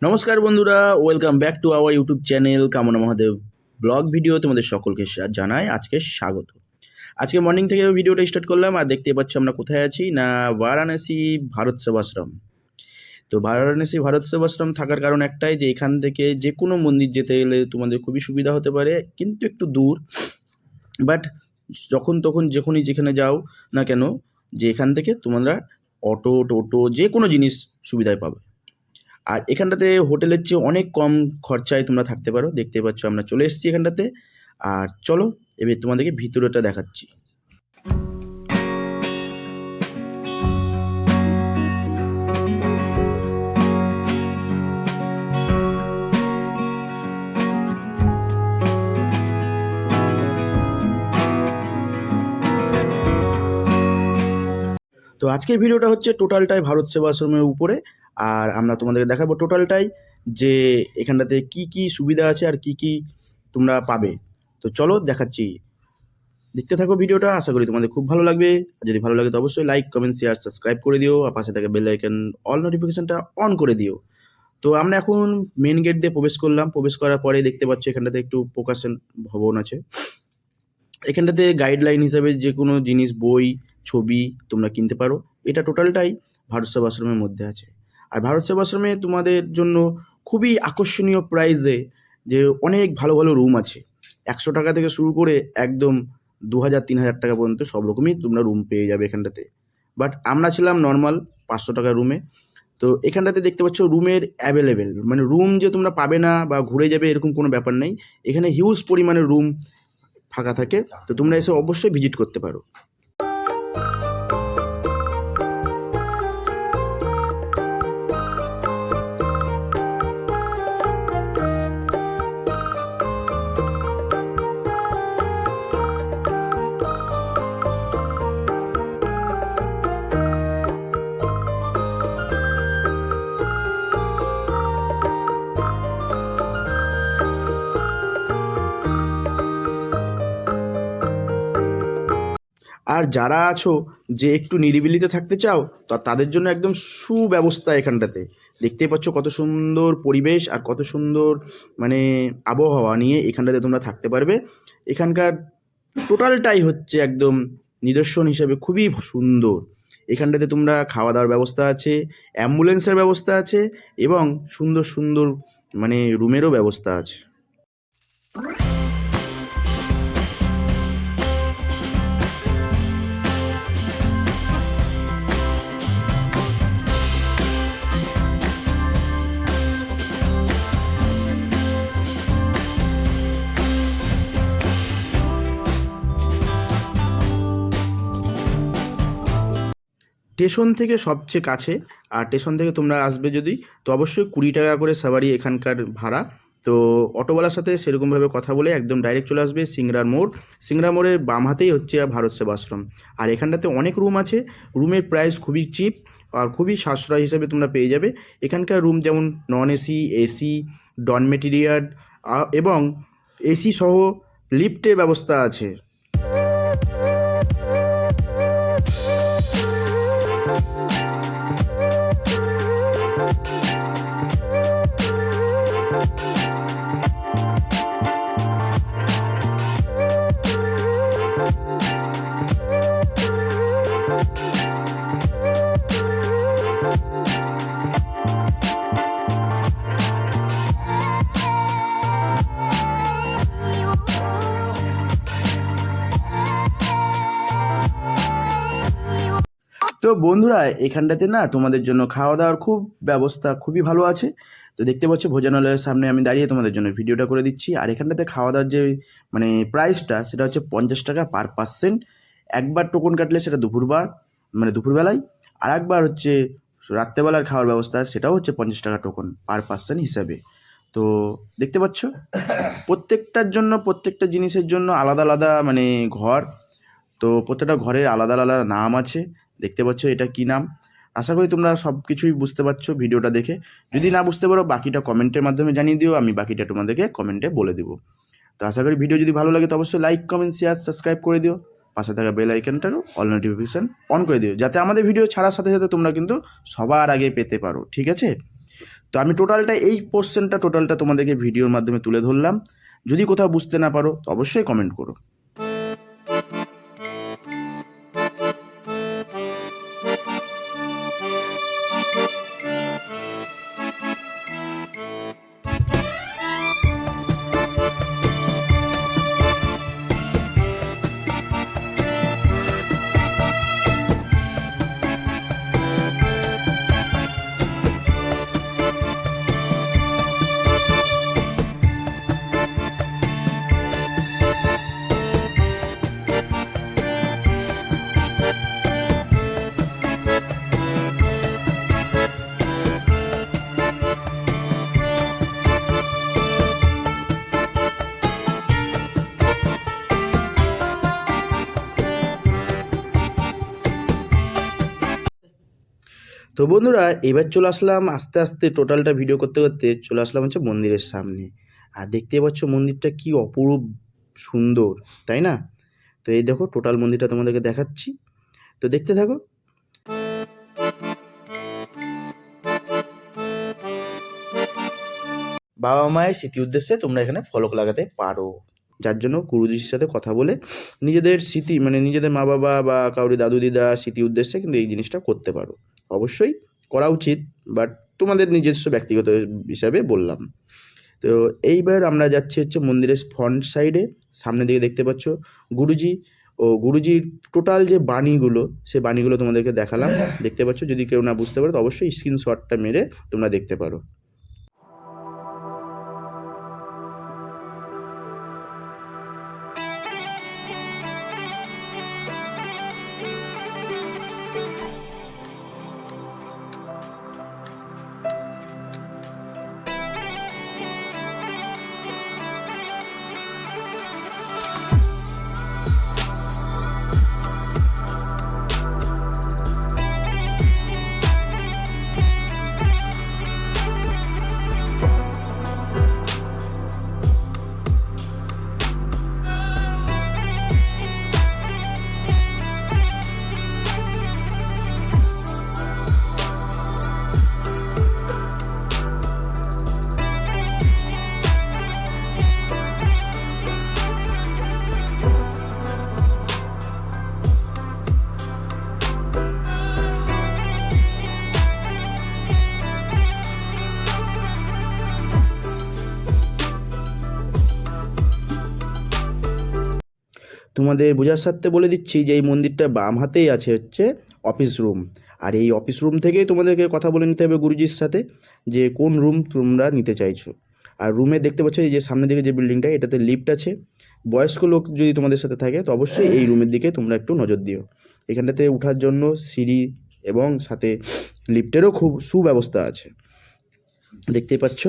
নমস্কার বন্ধুরা, welcome back to our YouTube channel কামনা মহাদেব ব্লগ ভিডিও। তোমাদের সকলকে জানাই আজকে স্বাগত। আজকে মর্নিং থেকে ভিডিওটা স্টার্ট করলাম, আর দেখতে পাচ্ছ আমরা কোথায় আছি না, বারাণসী ভারত সেবাশ্রম। তো বারাণসী ভারত সেবাশ্রম থাকার কারণ একটাই যে এখান থেকে যে কোনো মন্দির যেতে গেলে তোমাদের খুবই সুবিধা হতে পারে, কিন্তু একটু দূর। বাট যখন তখন যখনই যেখানে যাও না কেন, যে এখান থেকে তোমরা অটো টোটো যে কোনো জিনিস সুবিধায় পাবে। আর এখানটাতে হোটেলের চেয়ে অনেক কম খরচায় তোমরা থাকতে পারো। দেখতে পাচ্ছ আমরা চলে এসেছি এখানটাতে। আর চলো এবার তোমাদেরকে ভিতরেটা দেখাচ্ছি। তো আজকের ভিডিওটা হচ্ছে টোটালটাই ভারত সেবাশ্রমের উপরে। আর আমরা তোমাদেরকে দেখাবো টোটালটাই যে এখানটাতে কি কি সুবিধা আছে আর কি কি তোমরা পাবে। তো চলো দেখাচ্ছি, দেখতে থাকো ভিডিওটা। আশা করি তোমাদের খুব ভালো লাগবে। যদি ভালো লাগে তো অবশ্যই লাইক কমেন্ট শেয়ার সাবস্ক্রাইব করে দিও, আর পাশে থাকা বেল আইকন অল নোটিফিকেশনটা অন করে দিও। তো আমরা এখন মেন গেট দিয়ে প্রবেশ করলাম। প্রবেশ করার পরে দেখতে পাচ্ছি এখানটাতে একটু প্রকাশন ভবন আছে। এখানটাতে গাইডলাইন হিসাবে যে কোনো জিনিস, বই, ছবি তোমরা কিনতে পারো। এটা টোটালটাই ভারত সেবাশ্রমের মধ্যে আছে। আর ভারত সেবাশ্রমে তোমাদের জন্য খুবই আকর্ষণীয় প্রাইসে যে অনেক ভালো ভালো রুম আছে। 100 টাকা থেকে শুরু করে একদম 2000-3000 টাকা পর্যন্ত সব রকমই তোমরা রুম পেয়ে যাবে এখানটাতে। বাট আমরা ছিলাম নর্মাল 500 টাকার রুমে। তো এখানটাতে দেখতে পাচ্ছ রুমের অ্যাভেলেবেল, মানে রুম যে তোমরা পাবে না বা ঘুরে যাবে এরকম কোনো ব্যাপার নেই। এখানে হিউজ পরিমাণে রুম ফাঁকা থাকে। তো তোমরা এসে অবশ্যই ভিজিট করতে পারো। আর যারা আছো যে একটু নিরিবিলিতে থাকতে চাও, তো তাদের জন্য একদম সুব্যবস্থা এখানটাতে। দেখতেই পাচ্ছ কত সুন্দর পরিবেশ আর কত সুন্দর মানে আবহাওয়া নিয়ে এখানটাতে তোমরা থাকতে পারবে। এখানকার টোটালটাই হচ্ছে একদম নিদর্শন হিসেবে খুবই সুন্দর। এখানটাতে তোমরা খাওয়া দাওয়ার ব্যবস্থা আছে, অ্যাম্বুলেন্সের ব্যবস্থা আছে, এবং সুন্দর সুন্দর মানে রুমেরও ব্যবস্থা আছে। স্টেশন থেকে সবচেয়ে কাছে। আর স্টেশন থেকে তোমরা আসবে যদি, তো অবশ্যই 20 টাকা করে সাবারি এখানকার ভাড়া। তো অটোওয়ালার সাথে সেরকমভাবে কথা বলে একদম ডাইরেক্ট চলে আসবে সিংড়ার মোড়। সিংড়া মোড়ের বাম হাতেই হচ্ছে ভারত সেবাশ্রম। আর এখানটাতে অনেক রুম আছে। রুমের প্রাইস খুবই চিপ আর খুবই সাশ্রয় হিসেবে তোমরা পেয়ে যাবে। এখানকার রুম যেমন নন এসি, এসি, ডন মেটেরিয়াল এবং এসি সহ লিফটের ব্যবস্থা আছে। তো বন্ধুরা, এখানটাতে না তোমাদের জন্য খাওয়া দাওয়ার খুব ব্যবস্থা খুবই ভালো আছে। তো দেখতে পাচ্ছ ভোজনালয়ের সামনে আমি দাঁড়িয়ে তোমাদের জন্য ভিডিওটা করে দিচ্ছি। আর এখানটাতে খাওয়া দাওয়ার যে মানে প্রাইসটা, সেটা হচ্ছে 50 টাকা পার পার্সেন। একবার টোকন কাটলে সেটা দুপুরবেলায়, আর একবার হচ্ছে রাত্রেবেলার খাওয়ার ব্যবস্থা, সেটাও হচ্ছে 50 টাকা টোকন পার পার্সেন হিসাবে। তো দেখতে পাচ্ছ প্রত্যেকটার জন্য, প্রত্যেকটা জিনিসের জন্য আলাদা আলাদা মানে ঘর। তো প্রত্যেকটা ঘরের আলাদা আলাদা নাম আছে। দেখতে পাচ্ছ এটা কি নাম। আশা করি তোমরা সব কিছুই বুঝতে পারছো ভিডিওটা দেখে। যদি না বুঝতে পারো বাকিটা কমেন্টের মাধ্যমে জানিয়ে দিও, আমি বাকিটা তোমাদেরকে কমেন্টে বলে দেবো। তো আশা করি ভিডিও যদি ভালো লাগে তো অবশ্যই লাইক কমেন্ট শেয়ার সাবস্ক্রাইব করে দিও। পাশে থাকা বেল আইকনটারও অল নোটিফিকেশান অন করে দিও, যাতে আমাদের ভিডিও ছাড়ার সাথে সাথে তোমরা কিন্তু সবার আগে পেতে পারো। ঠিক আছে? তো আমি টোটালটা এই পোর্শনটা টোটালটা তোমাদেরকে ভিডিওর মাধ্যমে তুলে ধরলাম। যদি কোথাও বুঝতে না পারো তো অবশ্যই কমেন্ট করো। তো বন্ধুরা এবার চলে আসলাম আস্তে আস্তে টোটালটা ভিডিও করতে করতে চলে আসলাম হচ্ছে মন্দিরের সামনে। আর দেখতে পাচ্ছ মন্দিরটা কি অপরূপ সুন্দর, তাই না? তো এই দেখো টোটাল মন্দিরটা তোমাদেরকে দেখাচ্ছি, তো দেখতে থাকো। বাবা মায়ের স্মৃতি উদ্দেশ্যে তোমরা এখানে ফলক লাগাতে পারো, যার জন্য গুরুজির সাথে কথা বলে নিজেদের স্মৃতি মানে নিজেদের মা বাবা বা কাউরি দাদু দিদা স্মৃতি উদ্দেশ্যে কিন্তু এই জিনিসটা করতে পারো। অবশ্যই করা উচিত, বাট তোমাদের নিজস্ব ব্যক্তিগত হিসাবে বললাম। তো এইবার আমরা যাচ্ছি হচ্ছে মন্দিরের ফ্রন্ট সাইডে। সামনের দিকে দেখতে পাচ্ছ গুরুজি ও গুরুজির টোটাল যে বাণীগুলো, সে বাণীগুলো তোমাদেরকে দেখালাম, দেখতে পাচ্ছ। যদি কেউ না বুঝতে পারো তো অবশ্যই স্ক্রিনশটটা মেরে তোমরা দেখতে পারো। তোমাদের বোঝার স্বার্থে বলে দিচ্ছি যে এই মন্দিরটা বাম হাতেই আছে হচ্ছে অফিস রুম। আর এই অফিস রুম থেকেই তোমাদেরকে কথা বলে নিতে হবে গুরুজির সাথে যে কোন রুম তোমরা নিতে চাইছো। আর রুমে দেখতে পাচ্ছ এই যে সামনের দিকে যে বিল্ডিংটা, এটাতে লিফট আছে। বয়স্ক লোক যদি তোমাদের সাথে থাকে তো অবশ্যই এই রুমের দিকে তোমরা একটু নজর দিও। এখানটাতে ওঠার জন্য সিঁড়ি এবং সাথে লিফটেরও খুব সুব্যবস্থা আছে, দেখতেই পাচ্ছ।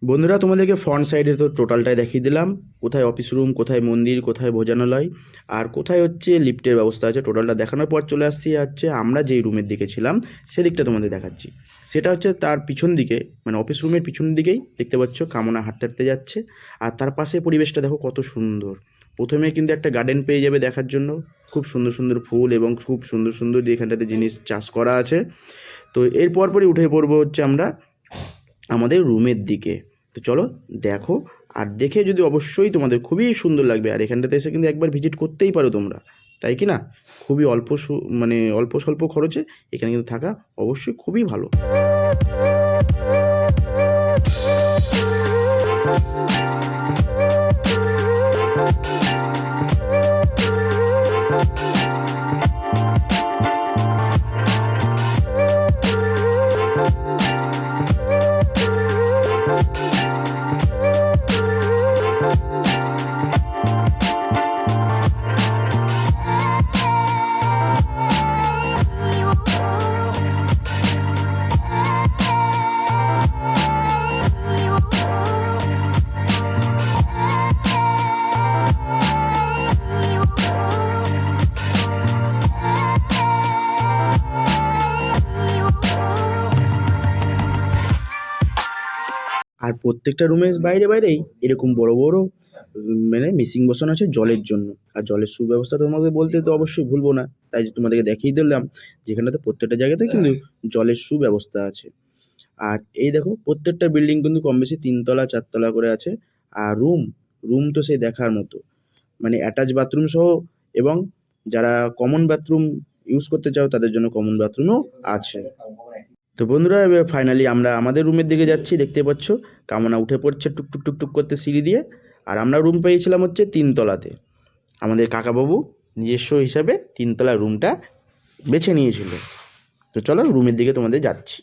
বন্ধুরা তোমাদেরকে ফ্রন্ট সাইডে তো টোটালটাই দেখিয়ে দিলাম, কোথায় অফিস রুম, কোথায় মন্দির, কোথায় ভোজনালয় আর কোথায় হচ্ছে লিফটের ব্যবস্থা আছে। টোটালটা দেখানোর পর চলে আসছি হচ্ছে আমরা যেই রুমের দিকে ছিলাম সেদিকটা তোমাদের দেখাচ্ছি। সেটা হচ্ছে তার পিছন দিকে, মানে অফিস রুমের পিছন দিকেই দেখতে পাচ্ছ কামনা হাঁটতে হাঁটতে যাচ্ছে। আর তার পাশে পরিবেশটা দেখো কত সুন্দর। প্রথমে কিন্তু একটা গার্ডেন পেয়ে যাবে দেখার জন্য, খুব সুন্দর সুন্দর ফুল এবং খুব সুন্দর সুন্দর এখানটাতে জিনিস চাষ করা আছে। তো এর পরপরই উঠে পড়বো হচ্ছে আমরা আমাদের রুমের দিকে। তো চলো দেখো, আর দেখে যদি অবশ্যই তোমাদের খুবই সুন্দর লাগবে। আর এখানটাতে এসে কিন্তু একবার ভিজিট করতেই পারো তোমরা, তাই কি না? খুবই মানে অল্প স্বল্প খরচে এখানে কিন্তু থাকা অবশ্যই খুবই ভালো। আর প্রত্যেকটা রুমের বাইরে বাইরেই এরকম বড় বড় মানে মেশিন বসানো আছে জলের জন্য। আর জলের সুব্যবস্থা তোমাকে বলতে তো অবশ্যই ভুলবো না, তাই তোমাদেরকে দেখিয়ে দিলাম যেখানটাতে প্রত্যেকটা জায়গাতে কিন্তু জলের সুব্যবস্থা আছে। আর এই দেখো প্রত্যেকটা বিল্ডিং কিন্তু কম বেশি 3 তলা 4 তলা করে আছে। আর রুম তো সেই দেখার মতো, মানে অ্যাটাচ বাথরুম সহ, এবং যারা কমন বাথরুম ইউজ করতে চাও তাদের জন্য কমন বাথরুমও আছে। তো বন্ধুরা এবার ফাইনালি আমরা আমাদের রুমের দিকে যাচ্ছি। দেখতে পাচ্ছ কামনা উঠে পড়ছে টুকটুক টুকটুক করতে সিঁড়ি দিয়ে। আর আমরা রুম পেয়েছিলাম হচ্ছে 3 তলাতে। আমাদের কাকাবাবু নিজস্ব হিসাবে 3 তলা রুমটা বেছে নিয়েছিল। তো চলো রুমের দিকে তোমাদের যাচ্ছি।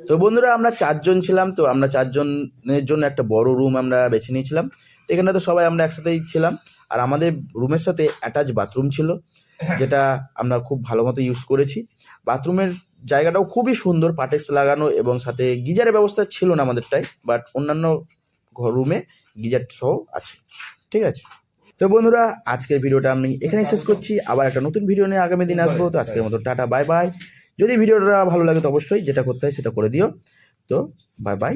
তো বন্ধুরা আমরা 4 জন ছিলাম, তো আমরা 4 জনের জন্য একটা বড় রুম আমরা বেছে নিয়েছিলাম। তো এখানে তো সবাই আমরা একসাথেই ছিলাম। আর আমাদের রুমের সাথে অ্যাটাচ বাথরুম ছিল, যেটা আমরা খুব ভালো মতো ইউজ করেছি। বাথরুমের জায়গাটাও খুবই সুন্দর, পাটেক্স লাগানো, এবং সাথে গিজারের ব্যবস্থা ছিল না আমাদেরটাই, বাট অন্যান্য রুমে গিজার সহ আছে। ঠিক আছে, তো বন্ধুরা আজকের ভিডিওটা আমি এখানেই শেষ করছি। আবার একটা নতুন ভিডিও নিয়ে আগামী দিন আসবো। তো আজকের মতো টাটা, বাই বাই। যদি ভিডিওটা ভালো লাগে তো অবশ্যই যেটা করতে হয় সেটা করে দিও। তো বাই বাই।